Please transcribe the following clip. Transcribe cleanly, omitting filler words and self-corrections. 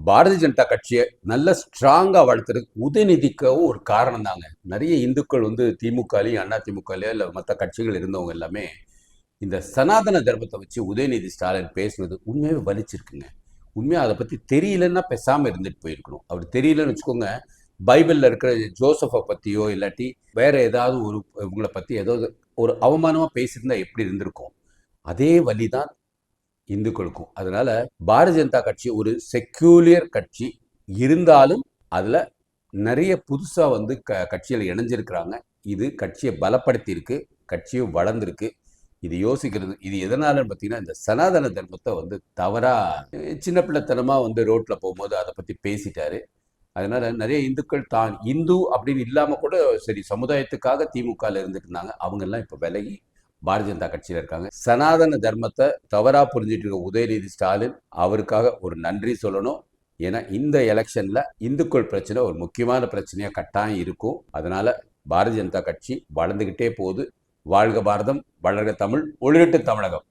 பாரதிய ஜனதா கட்சியை நல்ல ஸ்ட்ராங்கா வளர்த்துறதுக்கு உதயநிதிக்கவும் ஒரு காரணம் தாங்க. நிறைய இந்துக்கள் வந்து திமுகலையும் அண்ணா திமுகலையோ இல்லை மற்ற கட்சிகள் இருந்தவங்க எல்லாமே இந்த சனாதன தர்மத்தை வச்சு உதயநிதி ஸ்டாலின் பேசுனது உண்மையாவே வலிச்சிருக்குங்க. உண்மையா அதை பத்தி தெரியலன்னா பேசாம இருந்துட்டு போயிருக்கணும். அவர் தெரியலன்னு வச்சுக்கோங்க, பைபிள்ல இருக்கிற ஜோசப்பை பத்தியோ இல்லாட்டி வேற ஏதாவது ஒரு இவங்களை பத்தி ஏதாவது ஒரு அவமானமா பேசியிருந்தா எப்படி இருந்திருக்கும். அதே வலிதான் இந்துக்களுக்கும். அதனால பாரதிய ஜனதா கட்சி ஒரு செக்யூலியர் கட்சி இருந்தாலும் அதுல நிறைய புதுசா வந்து கட்சியில் இணைஞ்சிருக்கிறாங்க. இது கட்சியை பலப்படுத்தி இருக்கு, கட்சியும் வளர்ந்துருக்கு. இது யோசிக்கிறது இது எதனாலன்னு பார்த்தீங்கன்னா, இந்த சனாதன தர்மத்தை வந்து தவறா சின்ன பிள்ளைத்தனமா வந்து ரோட்ல போகும்போது அதை பத்தி பேசிட்டாரு. அதனால நிறைய இந்துக்கள் தான் இந்து அப்படின்னு இல்லாம கூட சரி சமுதாயத்துக்காக திமுகல இருந்துட்டு இருந்தாங்க. அவங்க எல்லாம் இப்ப விலகி பாரதிய ஜனதா கட்சியில இருக்காங்க. சனாதன தர்மத்தை தவறா புரிஞ்சிட்டு இருக்க உதயநிதி ஸ்டாலின் அவருக்காக ஒரு நன்றி சொல்லணும். ஏன்னா இந்த எலெக்ஷன்ல இந்துக்கள் பிரச்சனை ஒரு முக்கியமான பிரச்சனையா கட்டாயம் இருக்கும். அதனால பாரதிய ஜனதா கட்சி வளர்ந்துகிட்டே போகுது. வாழ்க பாரதம், வளர்க தமிழ், ஒளிரட்டு தமிழகம்.